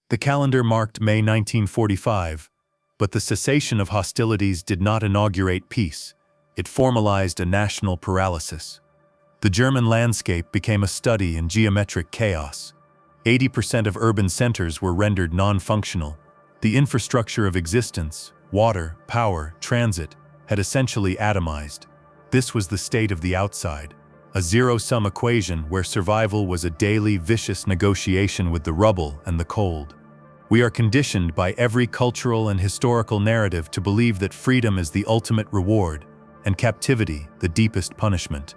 The calendar marked May 1945, but the cessation of hostilities did not inaugurate peace. It formalized a national paralysis. The German landscape became a study in geometric chaos. 80% of urban centers were rendered non-functional. The infrastructure of existence, water, power, transit, had essentially atomized. This was the state of the outside, a zero-sum equation where survival was a daily, vicious negotiation with the rubble and the cold. We are conditioned by every cultural and historical narrative to believe that freedom is the ultimate reward, and captivity the deepest punishment.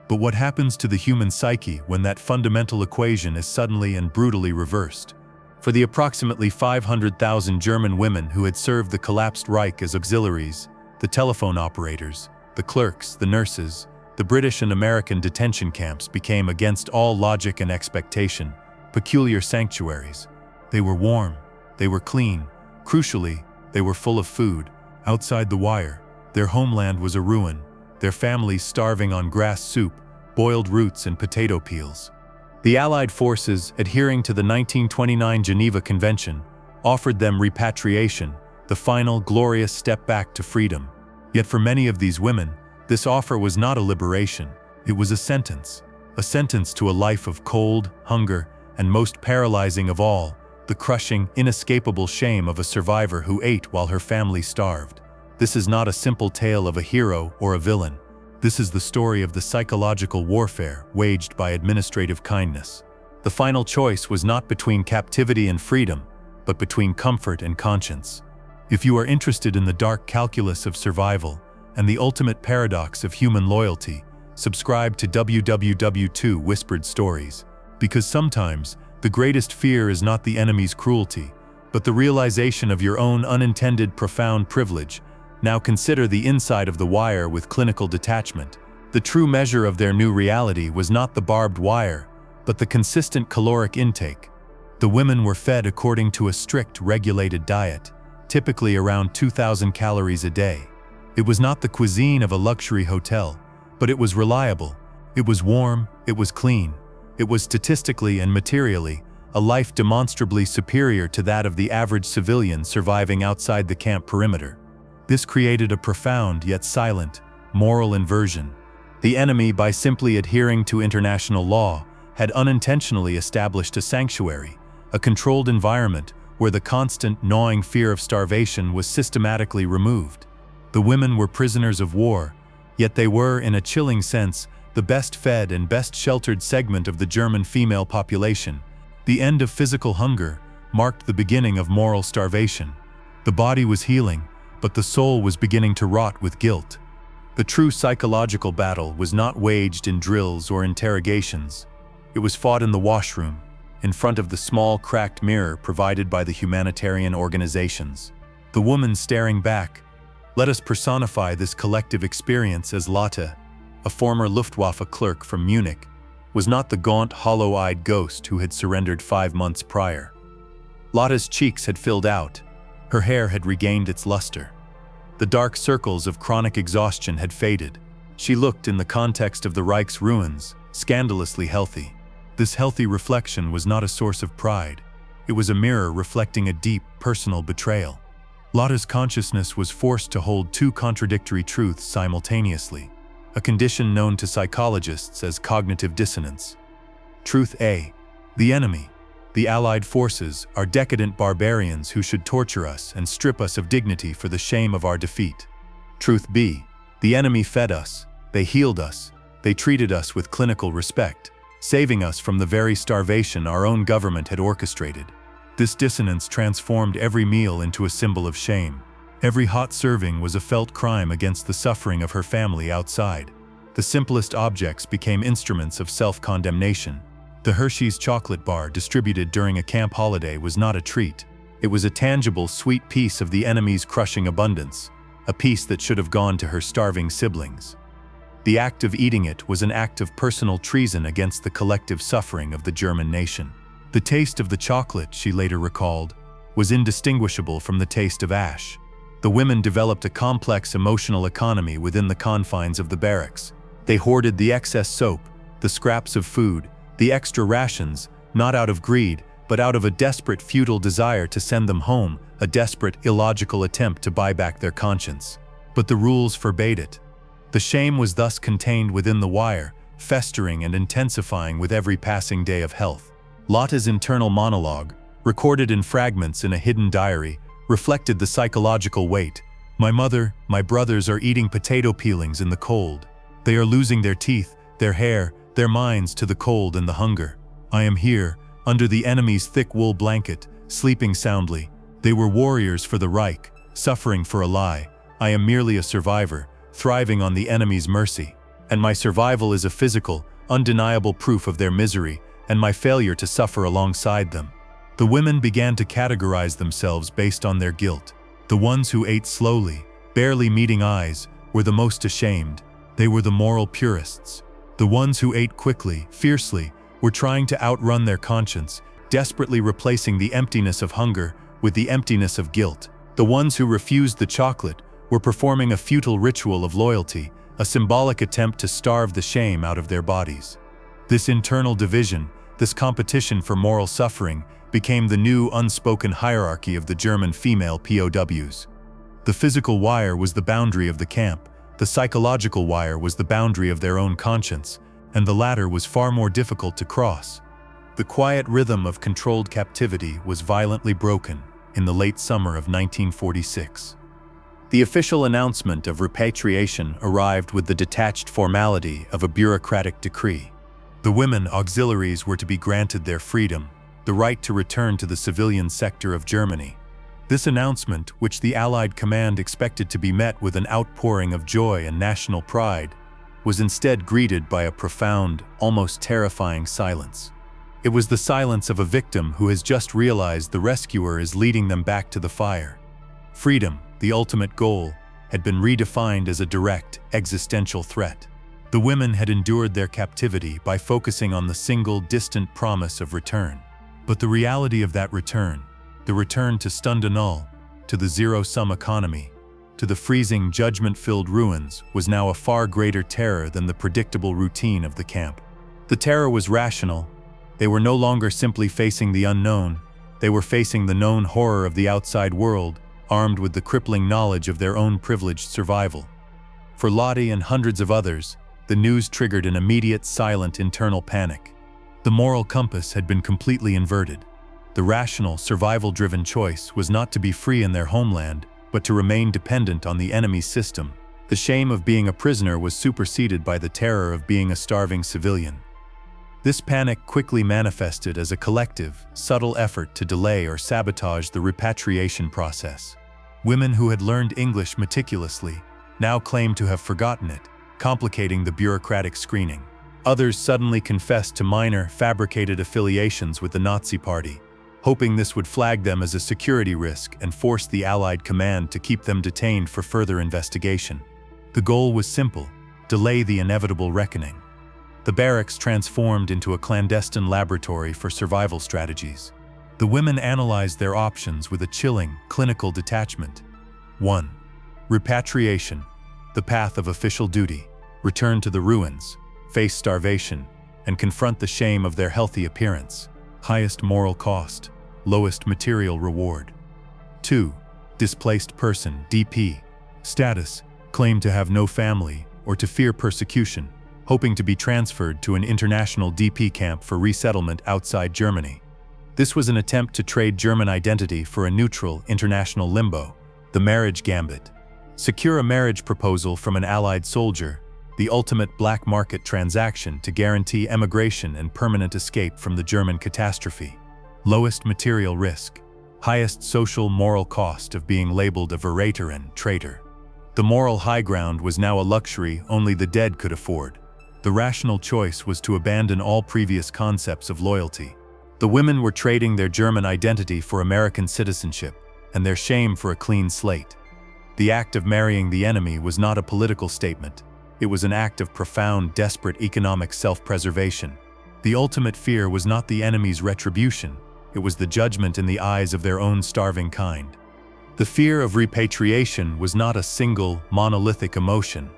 But what happens to the human psyche when that fundamental equation is suddenly and brutally reversed? For the approximately 500,000 German women who had served the collapsed Reich as auxiliaries, the telephone operators, the clerks, the nurses, the British and American detention camps became, against all logic and expectation, peculiar sanctuaries. They were warm, they were clean, crucially, they were full of food. Outside the wire, their homeland was a ruin, their families starving on grass soup, boiled roots and potato peels. The Allied forces, adhering to the 1929 Geneva Convention, offered them repatriation, the final glorious step back to freedom. Yet for many of these women, this offer was not a liberation, it was a sentence to a life of cold, hunger, and most paralyzing of all, the crushing, inescapable shame of a survivor who ate while her family starved. This is not a simple tale of a hero or a villain. This is the story of the psychological warfare waged by administrative kindness. The final choice was not between captivity and freedom, but between comfort and conscience. If you are interested in the dark calculus of survival and the ultimate paradox of human loyalty, subscribe to WWW2 Whispered Stories, because sometimes the greatest fear is not the enemy's cruelty, but the realization of your own unintended profound privilege. Now consider the inside of the wire with clinical detachment. The true measure of their new reality was not the barbed wire, but the consistent caloric intake. The women were fed according to a strict, regulated diet, typically around 2,000 calories a day. It was not the cuisine of a luxury hotel, but it was reliable. It was warm, it was clean. It was statistically and materially a life demonstrably superior to that of the average civilian surviving outside the camp perimeter. This created a profound yet silent moral inversion. The enemy, by simply adhering to international law, had unintentionally established a sanctuary, a controlled environment where the constant, gnawing fear of starvation was systematically removed. The women were prisoners of war, yet they were, in a chilling sense, the best fed and best sheltered segment of the German female population. The end of physical hunger marked the beginning of moral starvation. The body was healing, but the soul was beginning to rot with guilt. The true psychological battle was not waged in drills or interrogations. It was fought in the washroom, in front of the small cracked mirror provided by the humanitarian organizations. The woman staring back. Let us personify this collective experience as Lotte, a former Luftwaffe clerk from Munich, was not the gaunt, hollow-eyed ghost who had surrendered 5 months prior. Lotte's cheeks had filled out. Her hair had regained its luster. The dark circles of chronic exhaustion had faded. She looked, in the context of the Reich's ruins, scandalously healthy. This healthy reflection was not a source of pride. It was a mirror reflecting a deep, personal betrayal. Lotte's consciousness was forced to hold two contradictory truths simultaneously, a condition known to psychologists as cognitive dissonance. Truth A: the enemy, the Allied forces, are decadent barbarians who should torture us and strip us of dignity for the shame of our defeat. Truth B: the enemy fed us, they healed us, they treated us with clinical respect, saving us from the very starvation our own government had orchestrated. This dissonance transformed every meal into a symbol of shame. Every hot serving was a felt crime against the suffering of her family outside. The simplest objects became instruments of self-condemnation. The Hershey's chocolate bar distributed during a camp holiday was not a treat. It was a tangible, sweet piece of the enemy's crushing abundance, a piece that should have gone to her starving siblings. The act of eating it was an act of personal treason against the collective suffering of the German nation. The taste of the chocolate, she later recalled, was indistinguishable from the taste of ash. The women developed a complex emotional economy within the confines of the barracks. They hoarded the excess soap, the scraps of food, the extra rations, not out of greed, but out of a desperate, futile desire to send them home, a desperate, illogical attempt to buy back their conscience. But the rules forbade it. The shame was thus contained within the wire, festering and intensifying with every passing day of health. Lotta's internal monologue, recorded in fragments in a hidden diary, reflected the psychological weight. My mother, my brothers are eating potato peelings in the cold. They are losing their teeth, their hair, their minds to the cold and the hunger. I am here, under the enemy's thick wool blanket, sleeping soundly. They were warriors for the Reich, suffering for a lie. I am merely a survivor, thriving on the enemy's mercy. And my survival is a physical, undeniable proof of their misery, and my failure to suffer alongside them. The women began to categorize themselves based on their guilt. The ones who ate slowly, barely meeting eyes, were the most ashamed. They were the moral purists. The ones who ate quickly, fiercely, were trying to outrun their conscience, desperately replacing the emptiness of hunger with the emptiness of guilt. The ones who refused the chocolate were performing a futile ritual of loyalty, a symbolic attempt to starve the shame out of their bodies. This internal division, this competition for moral suffering, became the new unspoken hierarchy of the German female POWs. The physical wire was the boundary of the camp, the psychological wire was the boundary of their own conscience, and the latter was far more difficult to cross. The quiet rhythm of controlled captivity was violently broken in the late summer of 1946. The official announcement of repatriation arrived with the detached formality of a bureaucratic decree. The women auxiliaries were to be granted their freedom, the right to return to the civilian sector of Germany. This announcement, which the Allied command expected to be met with an outpouring of joy and national pride, was instead greeted by a profound, almost terrifying silence. It was the silence of a victim who has just realized the rescuer is leading them back to the fire. Freedom, the ultimate goal, had been redefined as a direct, existential threat. The women had endured their captivity by focusing on the single, distant promise of return. But the reality of that return, the return to Stunde Null, to the zero-sum economy, to the freezing, judgment-filled ruins, was now a far greater terror than the predictable routine of the camp. The terror was rational. They were no longer simply facing the unknown. They were facing the known horror of the outside world, armed with the crippling knowledge of their own privileged survival. For Lottie and hundreds of others, the news triggered an immediate, silent internal panic. The moral compass had been completely inverted. The rational, survival-driven choice was not to be free in their homeland, but to remain dependent on the enemy's system. The shame of being a prisoner was superseded by the terror of being a starving civilian. This panic quickly manifested as a collective, subtle effort to delay or sabotage the repatriation process. Women who had learned English meticulously now claimed to have forgotten it, complicating the bureaucratic screening. Others suddenly confessed to minor, fabricated affiliations with the Nazi Party, hoping this would flag them as a security risk and force the Allied command to keep them detained for further investigation. The goal was simple: delay the inevitable reckoning. The barracks transformed into a clandestine laboratory for survival strategies. The women analyzed their options with a chilling, clinical detachment. 1. Repatriation, the path of official duty. Return to the ruins, face starvation, and confront the shame of their healthy appearance. Highest moral cost, lowest material reward. 2. Displaced person, DP. Status, claim to have no family or to fear persecution, hoping to be transferred to an international DP camp for resettlement outside Germany. This was an attempt to trade German identity for a neutral, international limbo, the marriage gambit. Secure a marriage proposal from an Allied soldier, the ultimate black market transaction to guarantee emigration and permanent escape from the German catastrophe. Lowest material risk, highest social moral cost of being labeled a Verräterin, traitor. The moral high ground was now a luxury only the dead could afford. The rational choice was to abandon all previous concepts of loyalty. The women were trading their German identity for American citizenship, and their shame for a clean slate. The act of marrying the enemy was not a political statement. It was an act of profound, desperate economic self-preservation. The ultimate fear was not the enemy's retribution. It was the judgment in the eyes of their own starving kind. The fear of repatriation was not a single, monolithic emotion.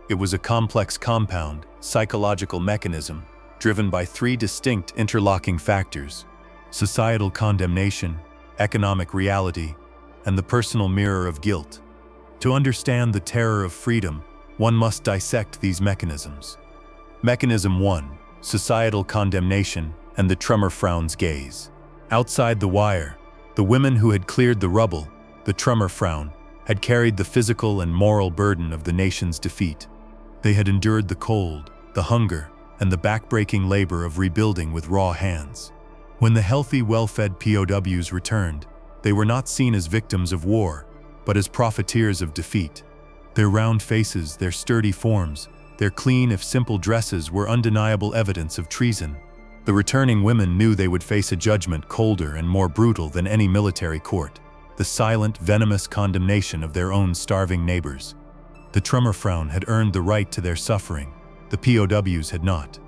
It was a complex compound, psychological mechanism, driven by three distinct interlocking factors: societal condemnation, economic reality, and the personal mirror of guilt. To understand the terror of freedom, one must dissect these mechanisms. Mechanism 1: societal condemnation and the Trümmerfrau's gaze. Outside the wire, the women who had cleared the rubble, the Trümmerfrauen, had carried the physical and moral burden of the nation's defeat. They had endured the cold, the hunger, and the backbreaking labor of rebuilding with raw hands. When the healthy, well-fed POWs returned, they were not seen as victims of war, but as profiteers of defeat. Their round faces, their sturdy forms, their clean if simple dresses were undeniable evidence of treason. The returning women knew they would face a judgment colder and more brutal than any military court, the silent, venomous condemnation of their own starving neighbors. The Trümmerfrauen had earned the right to their suffering, the POWs had not.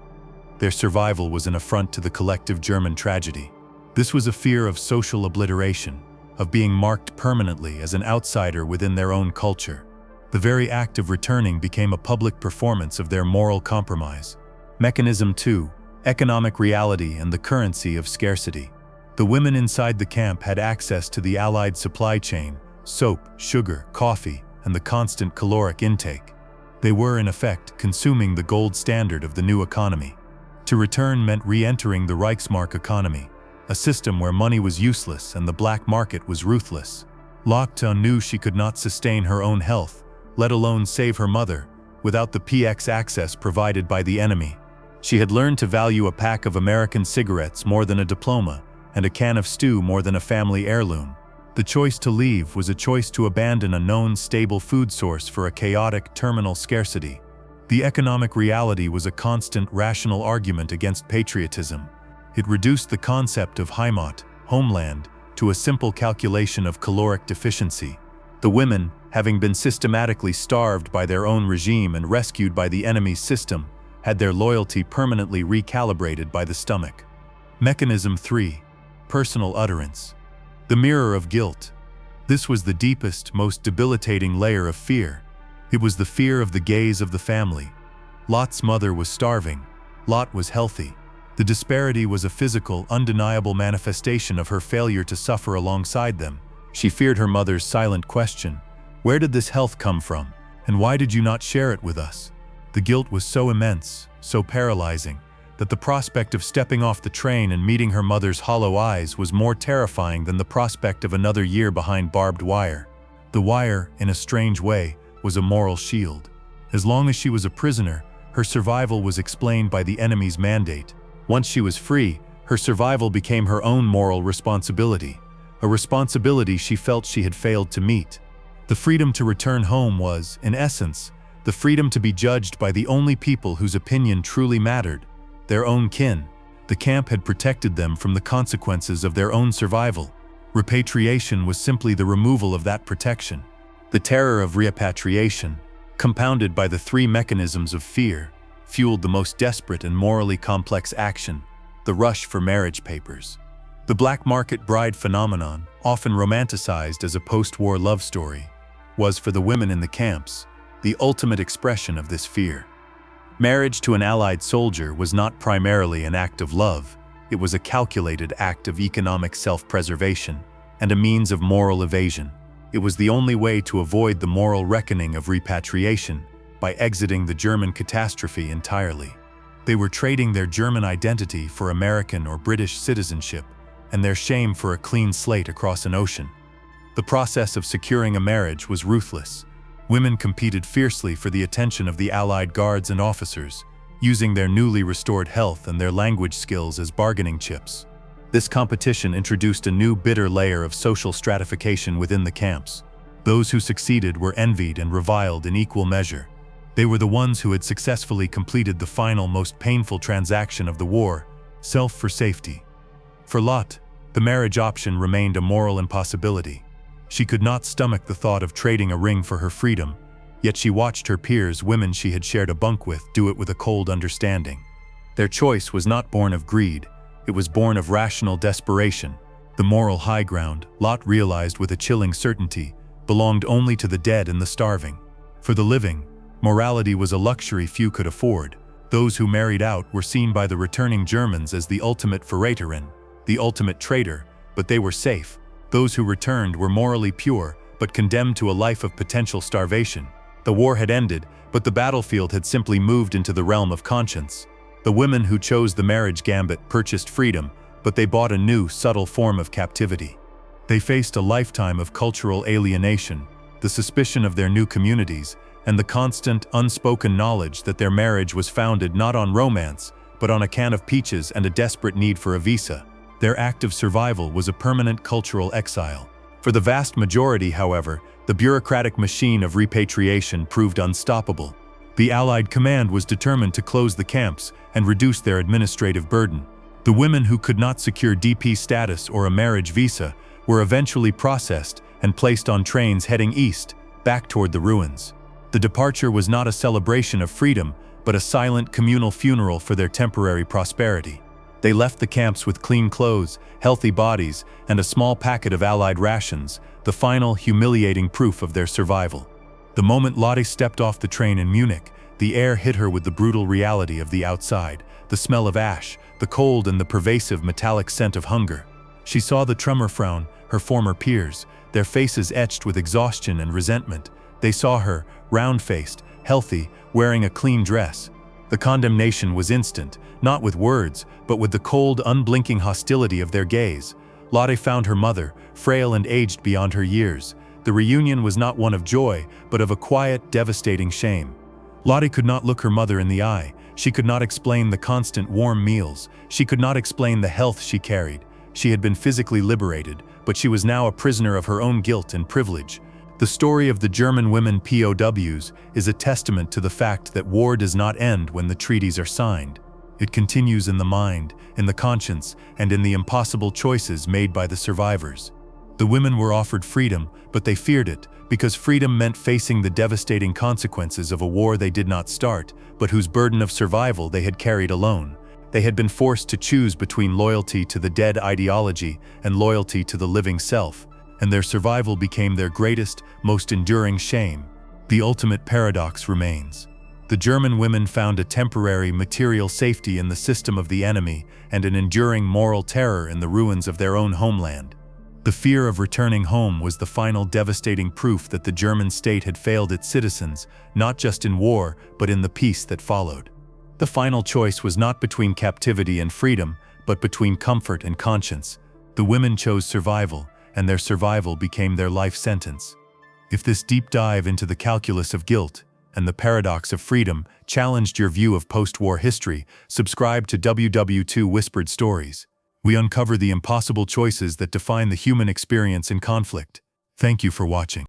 Their survival was an affront to the collective German tragedy. This was a fear of social obliteration, of being marked permanently as an outsider within their own culture. The very act of returning became a public performance of their moral compromise. Mechanism 2: economic reality and the currency of scarcity. The women inside the camp had access to the Allied supply chain, soap, sugar, coffee, and the constant caloric intake. They were, in effect, consuming the gold standard of the new economy. To return meant re-entering the Reichsmark economy, a system where money was useless and the black market was ruthless. Lotte knew she could not sustain her own health, let alone save her mother, without the PX access provided by the enemy. She had learned to value a pack of American cigarettes more than a diploma, and a can of stew more than a family heirloom. The choice to leave was a choice to abandon a known stable food source for a chaotic terminal scarcity. The economic reality was a constant rational argument against patriotism. It reduced the concept of Heimat, homeland, to a simple calculation of caloric deficiency. The women, having been systematically starved by their own regime and rescued by the enemy's system, had their loyalty permanently recalibrated by the stomach. Mechanism 3: personal utterance. The mirror of guilt. This was the deepest, most debilitating layer of fear. It was the fear of the gaze of the family. Lot's mother was starving. Lot was healthy. The disparity was a physical, undeniable manifestation of her failure to suffer alongside them. She feared her mother's silent question, "Where did this health come from? And why did you not share it with us?" The guilt was so immense, so paralyzing, that the prospect of stepping off the train and meeting her mother's hollow eyes was more terrifying than the prospect of another year behind barbed wire. The wire, in a strange way, was a moral shield. As long as she was a prisoner, her survival was explained by the enemy's mandate. Once she was free, her survival became her own moral responsibility, a responsibility she felt she had failed to meet. The freedom to return home was, in essence, the freedom to be judged by the only people whose opinion truly mattered, their own kin. The camp had protected them from the consequences of their own survival. Repatriation was simply the removal of that protection. The terror of repatriation, compounded by the three mechanisms of fear, fueled the most desperate and morally complex action: the rush for marriage papers. The black market bride phenomenon, often romanticized as a post-war love story, was, for the women in the camps, the ultimate expression of this fear. Marriage to an Allied soldier was not primarily an act of love, it was a calculated act of economic self-preservation and a means of moral evasion. It was the only way to avoid the moral reckoning of repatriation by exiting the German catastrophe entirely. They were trading their German identity for American or British citizenship and their shame for a clean slate across an ocean. The process of securing a marriage was ruthless. Women competed fiercely for the attention of the Allied guards and officers, using their newly restored health and their language skills as bargaining chips. This competition introduced a new bitter layer of social stratification within the camps. Those who succeeded were envied and reviled in equal measure. They were the ones who had successfully completed the final, most painful transaction of the war: self for safety. For Lot, the marriage option remained a moral impossibility. She could not stomach the thought of trading a ring for her freedom, yet she watched her peers, women she had shared a bunk with, do it with a cold understanding. Their choice was not born of greed, it was born of rational desperation. The moral high ground, Lot realized with a chilling certainty, belonged only to the dead and the starving. For the living, morality was a luxury few could afford. Those who married out were seen by the returning Germans as the ultimate Verräterin, the ultimate traitor, but they were safe. Those who returned were morally pure, but condemned to a life of potential starvation. The war had ended, but the battlefield had simply moved into the realm of conscience. The women who chose the marriage gambit purchased freedom, but they bought a new, subtle form of captivity. They faced a lifetime of cultural alienation, the suspicion of their new communities, and the constant, unspoken knowledge that their marriage was founded not on romance, but on a can of peaches and a desperate need for a visa. Their act of survival was a permanent cultural exile. For the vast majority, however, the bureaucratic machine of repatriation proved unstoppable. The Allied command was determined to close the camps and reduce their administrative burden. The women who could not secure DP status or a marriage visa were eventually processed and placed on trains heading east, back toward the ruins. The departure was not a celebration of freedom, but a silent communal funeral for their temporary prosperity. They left the camps with clean clothes, healthy bodies, and a small packet of Allied rations, the final humiliating proof of their survival. The moment Lotte stepped off the train in Munich, the air hit her with the brutal reality of the outside, the smell of ash, the cold and the pervasive metallic scent of hunger. She saw the Trümmerfrauen, her former peers, their faces etched with exhaustion and resentment. They saw her, round-faced, healthy, wearing a clean dress. The condemnation was instant, not with words, but with the cold, unblinking hostility of their gaze. Lotte found her mother, frail and aged beyond her years. The reunion was not one of joy, but of a quiet, devastating shame. Lotte could not look her mother in the eye. She could not explain the constant warm meals. She could not explain the health she carried. She had been physically liberated, but she was now a prisoner of her own guilt and privilege. The story of the German women POWs is a testament to the fact that war does not end when the treaties are signed. It continues in the mind, in the conscience, and in the impossible choices made by the survivors. The women were offered freedom, but they feared it, because freedom meant facing the devastating consequences of a war they did not start, but whose burden of survival they had carried alone. They had been forced to choose between loyalty to the dead ideology and loyalty to the living self, and their survival became their greatest, most enduring shame. The ultimate paradox remains. The German women found a temporary material safety in the system of the enemy and an enduring moral terror in the ruins of their own homeland. The fear of returning home was the final devastating proof that the German state had failed its citizens, not just in war, but in the peace that followed. The final choice was not between captivity and freedom, but between comfort and conscience. The women chose survival, and their survival became their life sentence. If this deep dive into the calculus of guilt and the paradox of freedom challenged your view of post-war history, subscribe to WW2 Whispered Stories. We uncover the impossible choices that define the human experience in conflict. Thank you for watching.